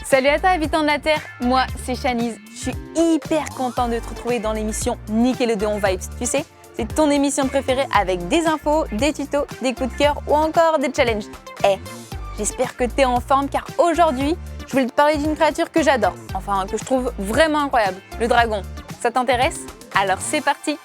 Salut à toi habitant de la Terre, moi c'est Shanice, je suis hyper contente de te retrouver dans l'émission Nickelodeon Vibes, tu sais, c'est ton émission préférée avec des infos, des tutos, des coups de cœur ou encore des challenges. J'espère que tu es en forme car aujourd'hui, je voulais te parler d'une créature que j'adore, enfin que je trouve vraiment incroyable, le dragon. Ça t'intéresse? Alors c'est parti!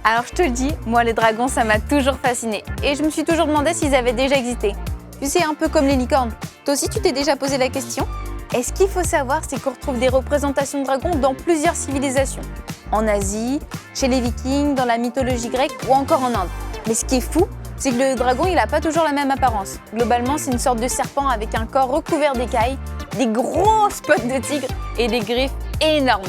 Alors je te le dis, moi les dragons ça m'a toujours fasciné et je me suis toujours demandé s'ils avaient déjà existé. Tu sais, un peu comme les licornes. Toi aussi tu t'es déjà posé la question? Et ce qu'il faut savoir, c'est qu'on retrouve des représentations de dragons dans plusieurs civilisations. En Asie, chez les Vikings, dans la mythologie grecque ou encore en Inde. Mais ce qui est fou, c'est que le dragon il n'a pas toujours la même apparence. Globalement c'est une sorte de serpent avec un corps recouvert d'écailles, des grosses pattes de tigre et des griffes énormes.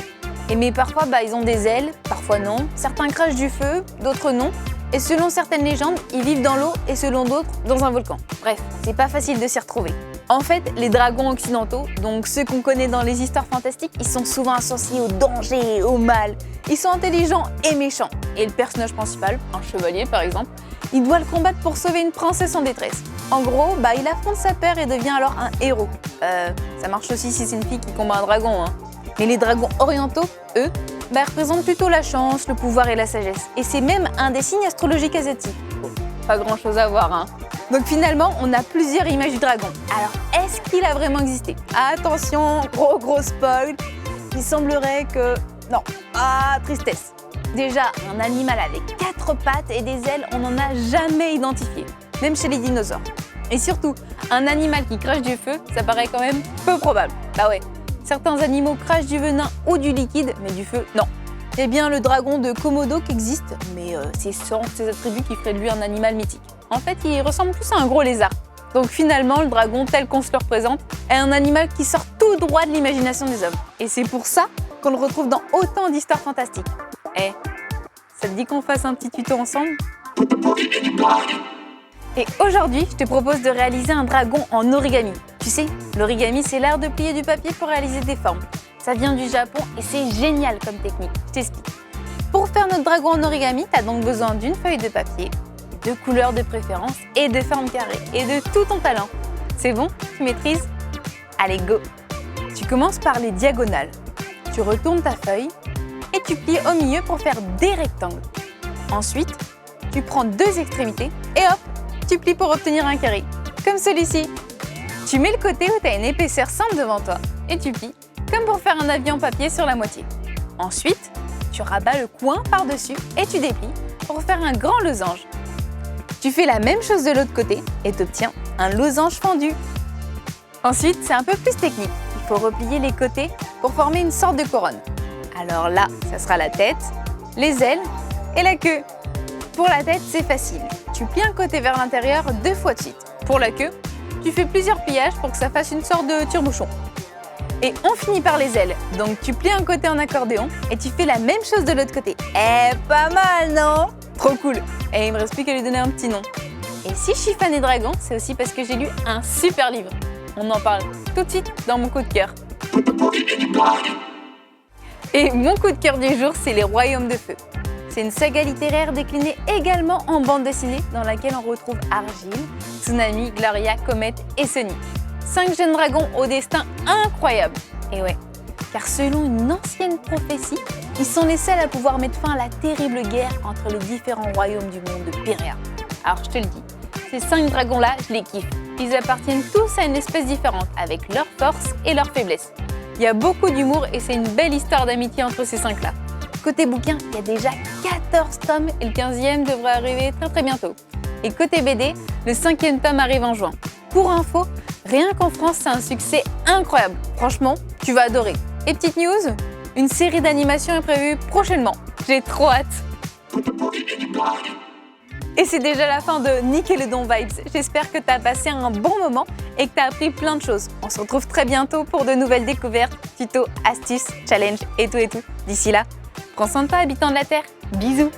Mais parfois, ils ont des ailes, parfois non. Certains crachent du feu, d'autres non. Et selon certaines légendes, ils vivent dans l'eau et selon d'autres, dans un volcan. Bref, c'est pas facile de s'y retrouver. En fait, les dragons occidentaux, donc ceux qu'on connaît dans les histoires fantastiques, ils sont souvent associés au danger, au mal. Ils sont intelligents et méchants. Et le personnage principal, un chevalier par exemple, il doit le combattre pour sauver une princesse en détresse. En gros, il affronte sa peur et devient alors un héros. Ça marche aussi si c'est une fille qui combat un dragon, hein. Mais les dragons orientaux, eux, représentent plutôt la chance, le pouvoir et la sagesse. Et c'est même un des signes astrologiques asiatiques. Bon, pas grand chose à voir, hein. Donc finalement, on a plusieurs images du dragon. Alors, est-ce qu'il a vraiment existé? Attention, gros spoil. Il semblerait que... Non. Tristesse. Déjà, un animal avec 4 pattes et des ailes, on n'en a jamais identifié. Même chez les dinosaures. Et surtout, un animal qui crache du feu, ça paraît quand même peu probable. Ouais. Certains animaux crachent du venin ou du liquide, mais du feu, non. C'est bien le dragon de Komodo qui existe, mais c'est sans ses attributs qui ferait de lui un animal mythique. En fait, il ressemble plus à un gros lézard. Donc finalement, le dragon tel qu'on se le représente est un animal qui sort tout droit de l'imagination des hommes. Et c'est pour ça qu'on le retrouve dans autant d'histoires fantastiques. Ça te dit qu'on fasse un petit tuto ensemble? Et aujourd'hui, je te propose de réaliser un dragon en origami. Tu sais, l'origami, c'est l'art de plier du papier pour réaliser des formes. Ça vient du Japon et c'est génial comme technique. Je t'explique. Pour faire notre dragon en origami, tu as donc besoin d'une feuille de papier, de couleurs de préférence et de formes carrées et de tout ton talent. C'est bon? Tu maîtrises? Allez, go! Tu commences par les diagonales. Tu retournes ta feuille et tu plies au milieu pour faire des rectangles. Ensuite, tu prends 2 extrémités et hop, tu plies pour obtenir un carré, comme celui-ci. Tu mets le côté où tu as une épaisseur simple devant toi et tu plies, comme pour faire un avion en papier sur la moitié. Ensuite, tu rabats le coin par-dessus et tu déplies pour faire un grand losange. Tu fais la même chose de l'autre côté et tu obtiens un losange fendu. Ensuite, c'est un peu plus technique. Il faut replier les côtés pour former une sorte de couronne. Alors là, ça sera la tête, les ailes et la queue. Pour la tête, c'est facile. Tu plies un côté vers l'intérieur 2 fois de suite. Pour la queue, tu fais plusieurs pliages pour que ça fasse une sorte de tire-bouchon. Et on finit par les ailes. Donc tu plies un côté en accordéon et tu fais la même chose de l'autre côté. Pas mal, non? Trop cool. Et il me reste plus qu'à lui donner un petit nom. Et si je suis fan des dragons, c'est aussi parce que j'ai lu un super livre. On en parle tout de suite dans mon coup de cœur. Et mon coup de cœur du jour, c'est Les Royaumes de Feu. C'est une saga littéraire déclinée également en bande dessinée dans laquelle on retrouve Argyle, Tsunami, Gloria, Comet et Sonic. 5 jeunes dragons au destin incroyable. Et ouais, car selon une ancienne prophétie, ils sont les seuls à pouvoir mettre fin à la terrible guerre entre les différents royaumes du monde de Péréa. Alors je te le dis, ces 5 dragons-là, je les kiffe. Ils appartiennent tous à une espèce différente, avec leurs forces et leurs faiblesses. Il y a beaucoup d'humour et c'est une belle histoire d'amitié entre ces 5-là. Côté bouquin, il y a déjà 14 tomes et le 15e devrait arriver très bientôt. Et côté BD, le 5e tome arrive en juin. Pour info, rien qu'en France, c'est un succès incroyable. Franchement, tu vas adorer. Et petite news, une série d'animation est prévue prochainement. J'ai trop hâte. Et c'est déjà la fin de Nickelodeon Vibes. J'espère que tu as passé un bon moment et que tu as appris plein de choses. On se retrouve très bientôt pour de nouvelles découvertes, tutos, astuces, challenges et tout. D'ici là, prends soin de toi, habitant de la Terre. Bisous!